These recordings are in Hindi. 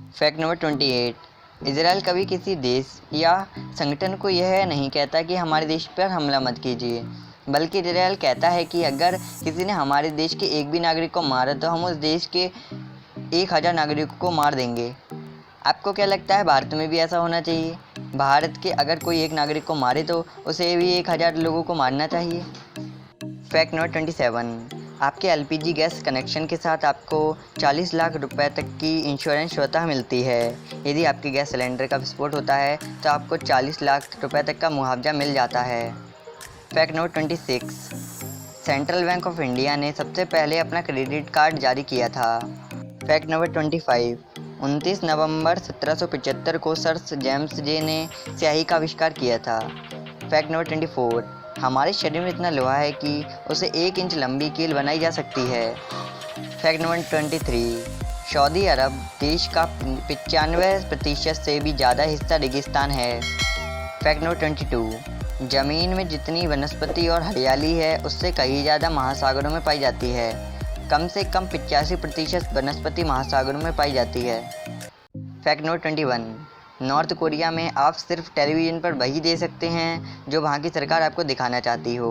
Fact number 28। इजराइल कभी किसी देश या संगठन को यह नहीं कहता कि हमारे देश पर हमला मत कीजिए, बल्कि इजराइल कहता है कि अगर किसी ने हमारे देश के एक भी नागरिक को मारा तो हम उस देश के 1000 नागरिकों को मार देंगे। आपको क्या लगता है, भारत में भी ऐसा होना चाहिए? भारत के अगर कोई एक नागरिक को मारे तो उसे भी 1000 लोगों को मारना चाहिए। Fact number 27। आपके एलपीजी गैस कनेक्शन के साथ आपको 40 लाख रुपए तक की इंश्योरेंस स्वतः मिलती है। यदि आपके गैस सिलेंडर का विस्फोट होता है तो आपको 40 लाख रुपए तक का मुआवजा मिल जाता है। Fact number 26। Central bank of India ने सबसे पहले अपना क्रेडिट कार्ड जारी किया था। Fact number 25। 29 नवंबर 1775 को सर जेम्स जे ने स्याही का आविष्कार किया था। Fact number 24। हमारे शरीर में इतना लोहा है कि उसे 1 इंच लंबी कील बनाई जा सकती है। Fact number 23। सऊदी अरब देश का 95% से भी ज़्यादा हिस्सा रेगिस्तान है। Fact number 22। ज़मीन में जितनी वनस्पति और हरियाली है उससे कहीं ज़्यादा महासागरों में पाई जाती है। कम से कम 85% वनस्पति महासागरों में पाई जाती है। Fact number 21। नॉर्थ कोरिया में आप सिर्फ टेलीविज़न पर वही दे सकते हैं जो वहाँ की सरकार आपको दिखाना चाहती हो।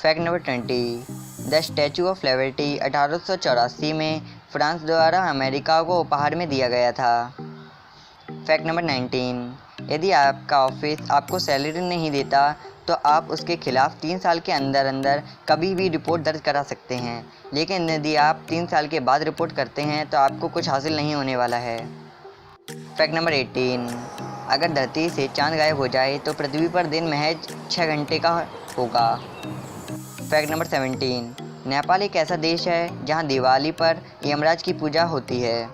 Fact number 20। The statue of liberty 1884 में फ्रांस द्वारा अमेरिका को उपहार में दिया गया था। Fact number 19। यदि आपका ऑफिस आपको सैलरी नहीं देता तो आप उसके खिलाफ 3 साल के अंदर अंदर कभी भी रिपोर्ट दर्ज करा सकते हैं, लेकिन यदि आप 3 साल के बाद रिपोर्ट करते हैं तो आपको कुछ हासिल नहीं होने वाला है। Fact number 18। अगर धरती से चांद गायब हो जाए तो पृथ्वी पर दिन महज 6 घंटे का होगा। Fact number 17। नेपाल एक ऐसा देश है जहां दिवाली पर यमराज की पूजा होती है।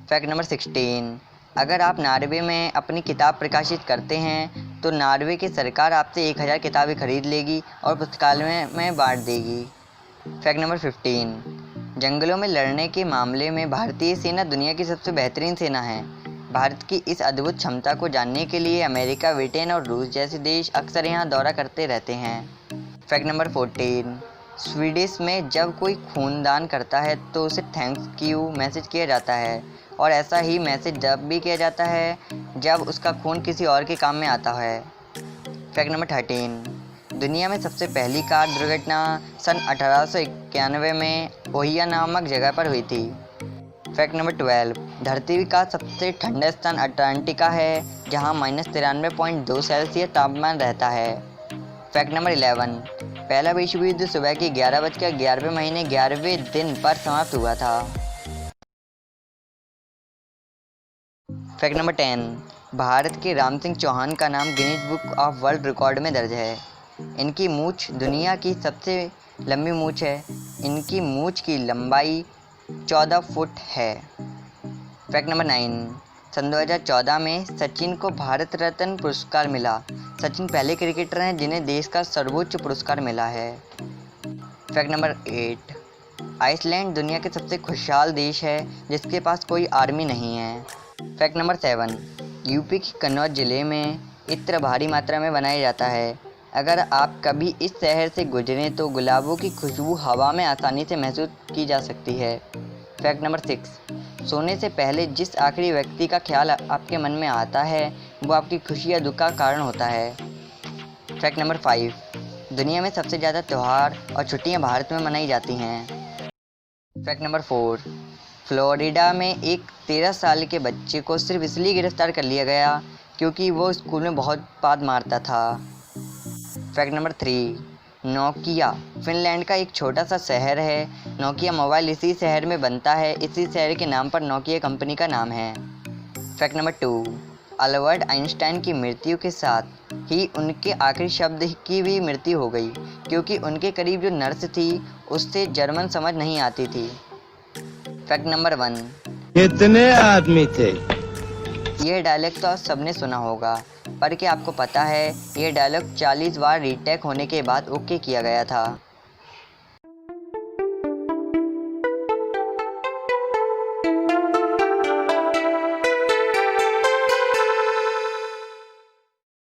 Fact number 16। अगर आप नॉर्वे में अपनी किताब प्रकाशित करते हैं तो नॉर्वे की सरकार आपसे 1000 किताबें खरीद लेगी और पुस्तकालय में बांट देगी। Fact number 15। जंगलों में लड़ने के मामले में भारतीय सेना दुनिया की सबसे बेहतरीन सेना है। भारत की इस अद्भुत क्षमता को जानने के लिए अमेरिका, ब्रिटेन और रूस जैसे देश अक्सर यहाँ दौरा करते रहते हैं। Fact number 14। स्वीडिश में जब कोई खूनदान करता है तो उसे थैंक्स यू मैसेज किया जाता है, और ऐसा ही मैसेज जब भी किया जाता है जब उसका खून किसी और के काम में आता है। Fact number 13। दुनिया में सबसे पहली कार दुर्घटना सन 1891 में ओहियो नामक जगह पर हुई थी। Fact number 12। धरती का सबसे ठंडा स्थान अंटार्कटिका है जहां -93.2 सेल्सियस तापमान रहता है। Fact number 11। पहला विश्व युद्ध सुबह के 11:11 11वें दिन पर समाप्त हुआ था। Fact number 10। भारत के राम सिंह चौहान का नाम Guinness book of world record में दर्ज है। इनकी मूंछ दुनिया की सबसे लंबी मूंछ है। इनकी मूंछ की लंबाई 14 फुट है। Fact number 9। सन 2014 में सचिन को भारत रत्न पुरस्कार मिला। सचिन पहले क्रिकेटर हैं जिन्हें देश का सर्वोच्च पुरस्कार मिला है। Fact number 8। आइसलैंड दुनिया के सबसे खुशहाल देश है जिसके पास कोई आर्मी नहीं है। Fact number 7। यूपी के कन्नौज जिले में इत्र भारी मात्रा में बनाया जाता है। अगर आप कभी इस शहर से गुजरें तो गुलाबों की खुशबू हवा में आसानी से महसूस की जा सकती है। Fact number 6। सोने से पहले जिस आखिरी व्यक्ति का ख्याल आपके मन में आता है वो आपकी खुशी या दुख का कारण होता है। Fact number 5। दुनिया में सबसे ज़्यादा त्यौहार और छुट्टियां भारत में मनाई जाती हैं। Fact number 4। फ्लोरिडा में एक 13 साल के बच्चे को सिर्फ इसलिए गिरफ्तार कर लिया गया क्योंकि वो स्कूल में बहुत बात मारता था। Fact number 3। नोकिया फिनलैंड का एक छोटा सा शहर है। नोकिया मोबाइल इसी शहर में बनता है। इसी शहर के नाम पर नोकिया कंपनी का नाम है। Fact number 2। अल्बर्ट आइंस्टाइन की मृत्यु के साथ ही उनके आखिरी शब्द की भी मृत्यु हो गई क्योंकि उनके करीब जो नर्स थी उससे जर्मन समझ नहीं आती थी। Fact number 1। कितने आदमी थे? यह डायलॉग तो आप सबने सुना होगा, पर क्या आपको पता है यह डायलॉग 40 बार रीटेक होने के बाद ओके किया गया था।